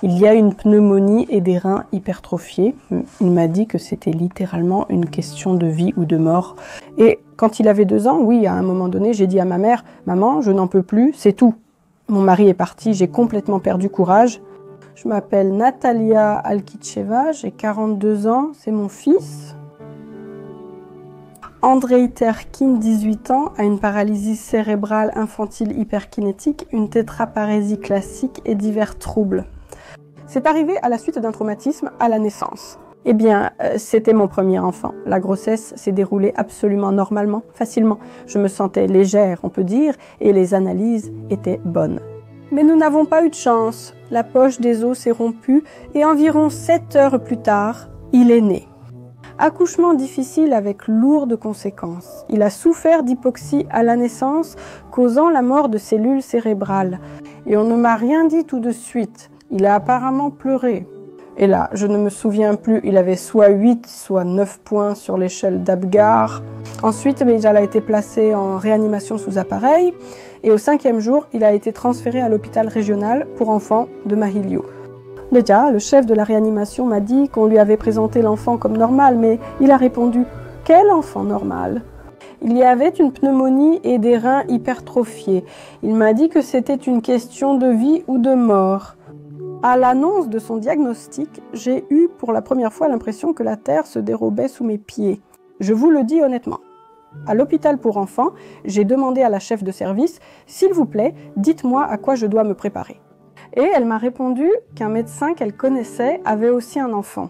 Il y a une pneumonie et des reins hypertrophiés. Il m'a dit que c'était littéralement une question de vie ou de mort. Et quand il avait 2 ans, oui, à un moment donné, j'ai dit à ma mère, « Maman, je n'en peux plus, c'est tout. » Mon mari est parti, j'ai complètement perdu courage. Je m'appelle Natalia Alkicheva, j'ai 42 ans, c'est mon fils. Andrei Terkin, 18 ans, a une paralysie cérébrale infantile hyperkinétique, une tétraparésie classique et divers troubles. C'est arrivé à la suite d'un traumatisme à la naissance. Eh bien, c'était mon premier enfant. La grossesse s'est déroulée absolument normalement, facilement. Je me sentais légère, on peut dire, et les analyses étaient bonnes. Mais nous n'avons pas eu de chance. La poche des os s'est rompue et environ 7 heures plus tard, il est né. Accouchement difficile avec lourdes conséquences. Il a souffert d'hypoxie à la naissance, causant la mort de cellules cérébrales. Et on ne m'a rien dit tout de suite. Il a apparemment pleuré. Et là, je ne me souviens plus, il avait soit 8, soit 9 points sur l'échelle d'Apgar. Ensuite, il a été placé en réanimation sous appareil. Et au 5e jour, il a été transféré à l'hôpital régional pour enfants de Mahilio. Déjà, le chef de la réanimation m'a dit qu'on lui avait présenté l'enfant comme normal, mais il a répondu « Quel enfant normal ?» Il y avait une pneumonie et des reins hypertrophiés. Il m'a dit que c'était une question de vie ou de mort. À l'annonce de son diagnostic, j'ai eu pour la première fois l'impression que la terre se dérobait sous mes pieds. Je vous le dis honnêtement. À l'hôpital pour enfants, j'ai demandé à la chef de service « S'il vous plaît, dites-moi à quoi je dois me préparer ». Et elle m'a répondu qu'un médecin qu'elle connaissait avait aussi un enfant.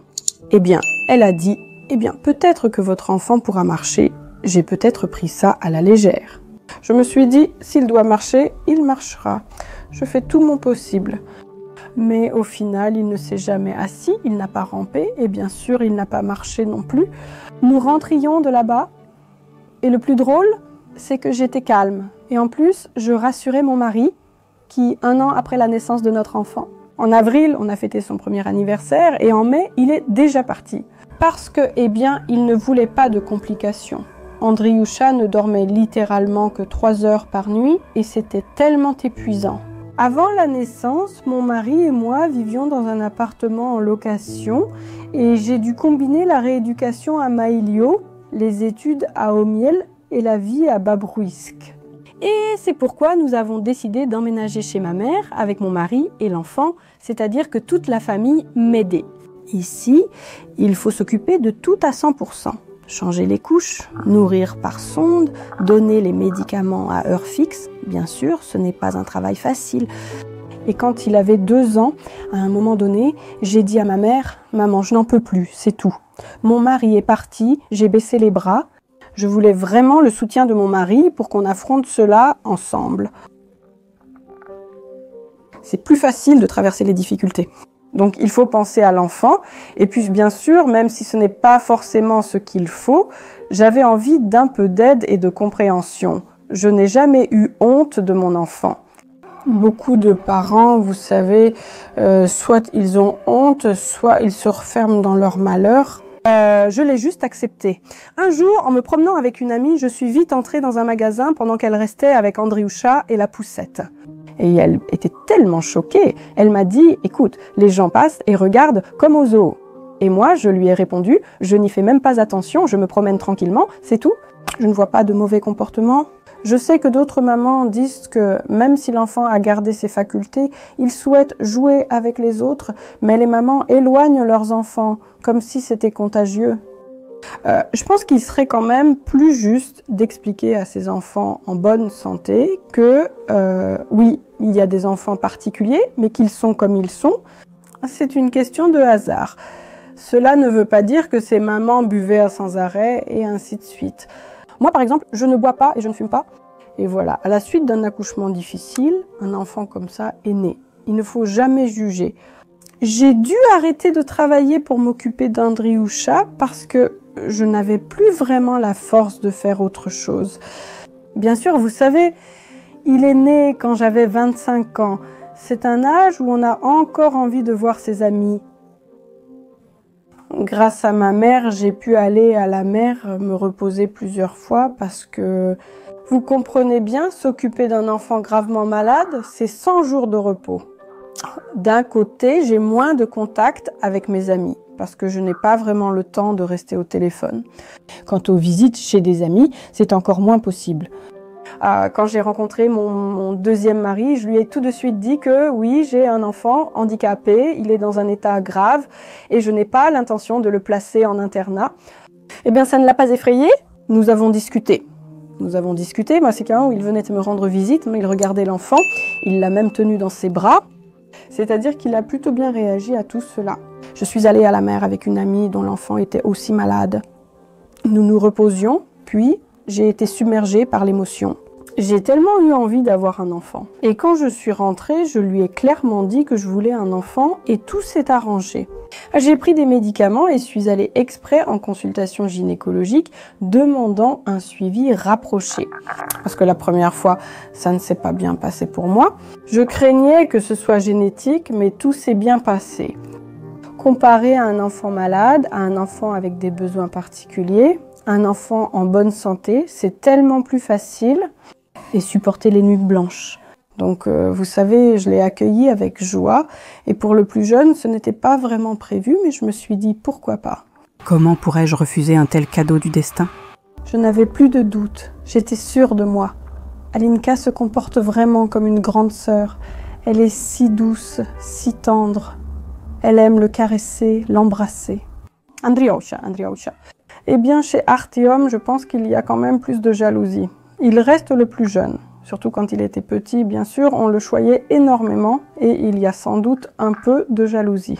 Eh bien, elle a dit « Eh bien, peut-être que votre enfant pourra marcher. J'ai peut-être pris ça à la légère. » Je me suis dit « S'il doit marcher, il marchera. Je fais tout mon possible. » Mais au final, il ne s'est jamais assis, il n'a pas rampé et bien sûr, il n'a pas marché non plus. Nous rentrions de là-bas et le plus drôle, c'est que j'étais calme. Et en plus, je rassurais mon mari qui, 1 an après la naissance de notre enfant, en avril, on a fêté son premier anniversaire et en mai, il est déjà parti. Parce que, eh bien, il ne voulait pas de complications. Andriusha ne dormait littéralement que 3 heures par nuit et c'était tellement épuisant. Avant la naissance, mon mari et moi vivions dans un appartement en location et j'ai dû combiner la rééducation à Mahilio, les études à Omiel et la vie à Babruisk. Et c'est pourquoi nous avons décidé d'emménager chez ma mère avec mon mari et l'enfant, c'est-à-dire que toute la famille m'aidait. Ici, il faut s'occuper de tout à 100%. Changer les couches, nourrir par sonde, donner les médicaments à heure fixe. Bien sûr, ce n'est pas un travail facile. Et quand il avait 2 ans, à un moment donné, j'ai dit à ma mère « Maman, je n'en peux plus, c'est tout. » Mon mari est parti, j'ai baissé les bras. Je voulais vraiment le soutien de mon mari pour qu'on affronte cela ensemble. C'est plus facile de traverser les difficultés. Donc il faut penser à l'enfant. Et puis bien sûr, même si ce n'est pas forcément ce qu'il faut, j'avais envie d'un peu d'aide et de compréhension. Je n'ai jamais eu honte de mon enfant. Beaucoup de parents, vous savez, soit ils ont honte, soit ils se referment dans leur malheur. Je l'ai juste accepté. Un jour, en me promenant avec une amie, je suis vite entrée dans un magasin pendant qu'elle restait avec Andriusha et la poussette. Et elle était tellement choquée. Elle m'a dit, écoute, les gens passent et regardent comme au zoo. Et moi, je lui ai répondu, je n'y fais même pas attention, je me promène tranquillement, c'est tout. Je ne vois pas de mauvais comportement. Je sais que d'autres mamans disent que même si l'enfant a gardé ses facultés, il souhaite jouer avec les autres, mais les mamans éloignent leurs enfants, comme si c'était contagieux. Je pense qu'il serait quand même plus juste d'expliquer à ces enfants en bonne santé que, oui, il y a des enfants particuliers, mais qu'ils sont comme ils sont. C'est une question de hasard. Cela ne veut pas dire que ces mamans buvaient sans arrêt et ainsi de suite. Moi, par exemple, je ne bois pas et je ne fume pas. Et voilà, à la suite d'un accouchement difficile, un enfant comme ça est né. Il ne faut jamais juger. J'ai dû arrêter de travailler pour m'occuper d'Andriusha parce que je n'avais plus vraiment la force de faire autre chose. Bien sûr, vous savez, il est né quand j'avais 25 ans. C'est un âge où on a encore envie de voir ses amis. Grâce à ma mère, j'ai pu aller à la mer me reposer plusieurs fois parce que, vous comprenez bien, s'occuper d'un enfant gravement malade, c'est 100 jours de repos. D'un côté, j'ai moins de contact avec mes amis parce que je n'ai pas vraiment le temps de rester au téléphone. Quant aux visites chez des amis, c'est encore moins possible. Quand j'ai rencontré mon deuxième mari, je lui ai tout de suite dit que oui, j'ai un enfant handicapé, il est dans un état grave et je n'ai pas l'intention de le placer en internat. Eh bien, ça ne l'a pas effrayé. Nous avons discuté. Moi, c'est qu'un où il venait me rendre visite, il regardait l'enfant, il l'a même tenu dans ses bras. C'est-à-dire qu'il a plutôt bien réagi à tout cela. Je suis allée à la mer avec une amie dont l'enfant était aussi malade. Nous nous reposions, puis j'ai été submergée par l'émotion. J'ai tellement eu envie d'avoir un enfant. Et quand je suis rentrée, je lui ai clairement dit que je voulais un enfant et tout s'est arrangé. J'ai pris des médicaments et suis allée exprès en consultation gynécologique demandant un suivi rapproché. Parce que la première fois, ça ne s'est pas bien passé pour moi. Je craignais que ce soit génétique, mais tout s'est bien passé. Comparé à un enfant malade, à un enfant avec des besoins particuliers, un enfant en bonne santé, c'est tellement plus facile. Et supporter les nuits blanches. Donc vous savez, je l'ai accueilli avec joie et pour le plus jeune, ce n'était pas vraiment prévu, mais je me suis dit pourquoi pas. Comment pourrais-je refuser un tel cadeau du destin? Je n'avais plus de doute, j'étais sûre de moi. Alinka se comporte vraiment comme une grande sœur. Elle est si douce, si tendre. Elle aime le caresser, l'embrasser. Andriusha. Eh bien, chez Artyom, je pense qu'il y a quand même plus de jalousie. Il reste le plus jeune, surtout quand il était petit, bien sûr, on le choyait énormément et il y a sans doute un peu de jalousie.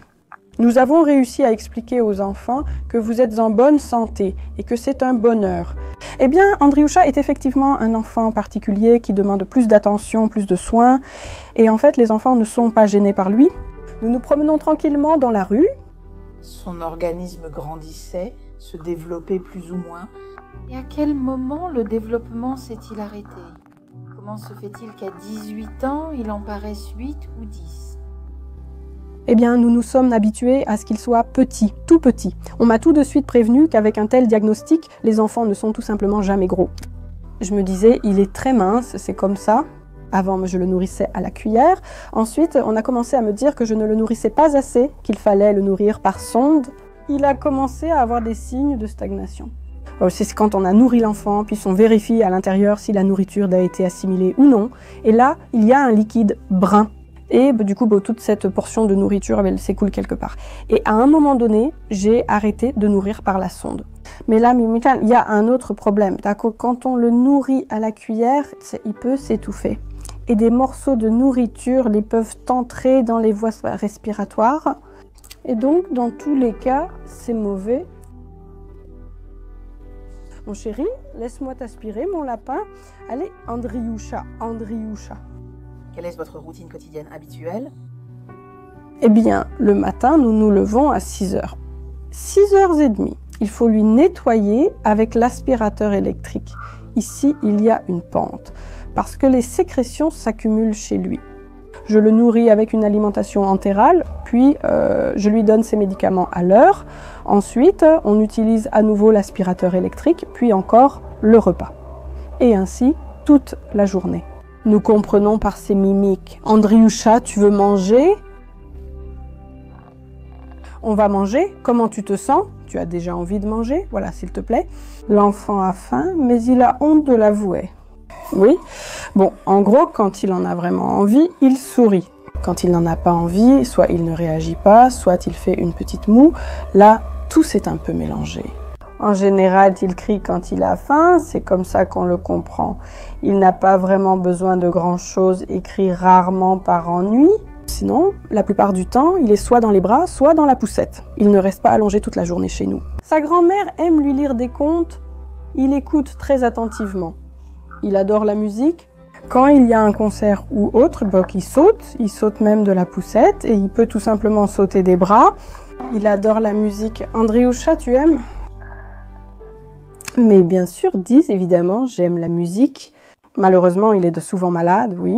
Nous avons réussi à expliquer aux enfants que vous êtes en bonne santé et que c'est un bonheur. Eh bien, Andriusha est effectivement un enfant particulier qui demande plus d'attention, plus de soins et en fait, les enfants ne sont pas gênés par lui. Nous nous promenons tranquillement dans la rue. Son organisme grandissait, se développait plus ou moins. Et à quel moment le développement s'est-il arrêté? Comment se fait-il qu'à 18 ans, il en paraisse 8 ou 10? Eh bien, nous nous sommes habitués à ce qu'il soit petit, tout petit. On m'a tout de suite prévenu qu'avec un tel diagnostic, les enfants ne sont tout simplement jamais gros. Je me disais, il est très mince, c'est comme ça. Avant, je le nourrissais à la cuillère. Ensuite, on a commencé à me dire que je ne le nourrissais pas assez, qu'il fallait le nourrir par sonde. Il a commencé à avoir des signes de stagnation. C'est quand on a nourri l'enfant, puis on vérifie à l'intérieur si la nourriture a été assimilée ou non. Et là, il y a un liquide brun. Et du coup, toute cette portion de nourriture, elle s'écoule quelque part. Et à un moment donné, j'ai arrêté de nourrir par la sonde. Mais là, il y a un autre problème. Quand on le nourrit à la cuillère, il peut s'étouffer. Et des morceaux de nourriture peuvent entrer dans les voies respiratoires. Et donc, dans tous les cas, c'est mauvais. Mon chéri, laisse-moi t'aspirer, mon lapin. Allez, Andriusha. Quelle est votre routine quotidienne habituelle? Eh bien, le matin, nous nous levons à 6h. 6h30. Il faut lui nettoyer avec l'aspirateur électrique. Ici, il y a une pente, parce que les sécrétions s'accumulent chez lui. Je le nourris avec une alimentation entérale, puis je lui donne ses médicaments à l'heure. Ensuite, on utilise à nouveau l'aspirateur électrique, puis encore le repas. Et ainsi, toute la journée. Nous comprenons par ses mimiques. Andriusha, tu veux manger? On va manger. Comment tu te sens? Tu as déjà envie de manger? Voilà, s'il te plaît. L'enfant a faim, mais il a honte de l'avouer. Oui. Bon, en gros, quand il en a vraiment envie, il sourit. Quand il n'en a pas envie, soit il ne réagit pas, soit il fait une petite moue. Là, tout s'est un peu mélangé. En général, il crie quand il a faim, c'est comme ça qu'on le comprend. Il n'a pas vraiment besoin de grand-chose et crie rarement par ennui. Sinon, la plupart du temps, il est soit dans les bras, soit dans la poussette. Il ne reste pas allongé toute la journée chez nous. Sa grand-mère aime lui lire des contes. Il écoute très attentivement. Il adore la musique. Quand il y a un concert ou autre, il saute même de la poussette et il peut tout simplement sauter des bras. Il adore la musique. Andriusha, tu aimes? Mais bien sûr, disent évidemment, j'aime la musique. Malheureusement, il est souvent malade, oui.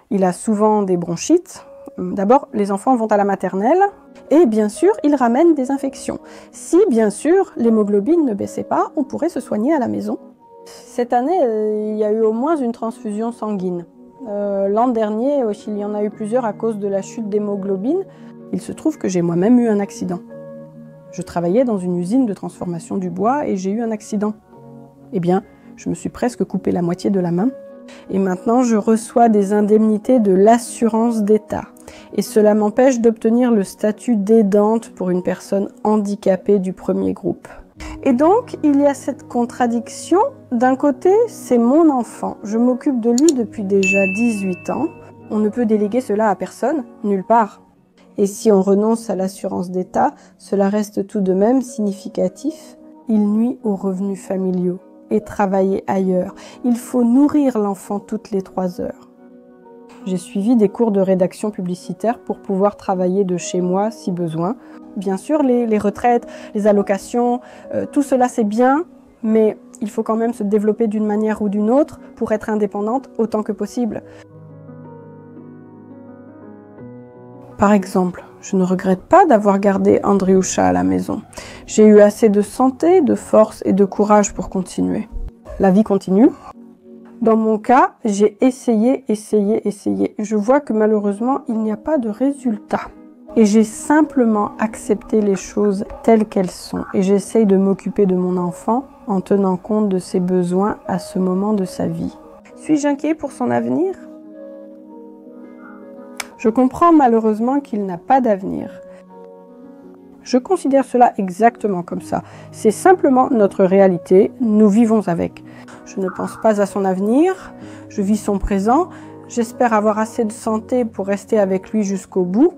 Il a souvent des bronchites. D'abord, les enfants vont à la maternelle et bien sûr, ils ramènent des infections. Si, bien sûr, l'hémoglobine ne baissait pas, on pourrait se soigner à la maison. Cette année, il y a eu au moins une transfusion sanguine. L'an dernier, il y en a eu plusieurs à cause de la chute d'hémoglobine. Il se trouve que j'ai moi-même eu un accident. Je travaillais dans une usine de transformation du bois et j'ai eu un accident. Eh bien, je me suis presque coupé la moitié de la main. Et maintenant, je reçois des indemnités de l'assurance d'État. Et cela m'empêche d'obtenir le statut d'aidante pour une personne handicapée du premier groupe. Et donc, il y a cette contradiction. D'un côté, c'est mon enfant. Je m'occupe de lui depuis déjà 18 ans. On ne peut déléguer cela à personne, nulle part. Et si on renonce à l'assurance d'État, cela reste tout de même significatif. Il nuit aux revenus familiaux et travailler ailleurs. Il faut nourrir l'enfant toutes les 3 heures. J'ai suivi des cours de rédaction publicitaire pour pouvoir travailler de chez moi si besoin. Bien sûr, les retraites, les allocations, tout cela c'est bien, mais il faut quand même se développer d'une manière ou d'une autre pour être indépendante autant que possible. Par exemple, je ne regrette pas d'avoir gardé Andriusha à la maison. J'ai eu assez de santé, de force et de courage pour continuer. La vie continue. Dans mon cas, j'ai essayé. Je vois que malheureusement, il n'y a pas de résultat. Et j'ai simplement accepté les choses telles qu'elles sont. Et j'essaye de m'occuper de mon enfant en tenant compte de ses besoins à ce moment de sa vie. Suis-je inquiet pour son avenir ? Je comprends malheureusement qu'il n'a pas d'avenir. Je considère cela exactement comme ça. C'est simplement notre réalité, nous vivons avec. Je ne pense pas à son avenir, je vis son présent. J'espère avoir assez de santé pour rester avec lui jusqu'au bout.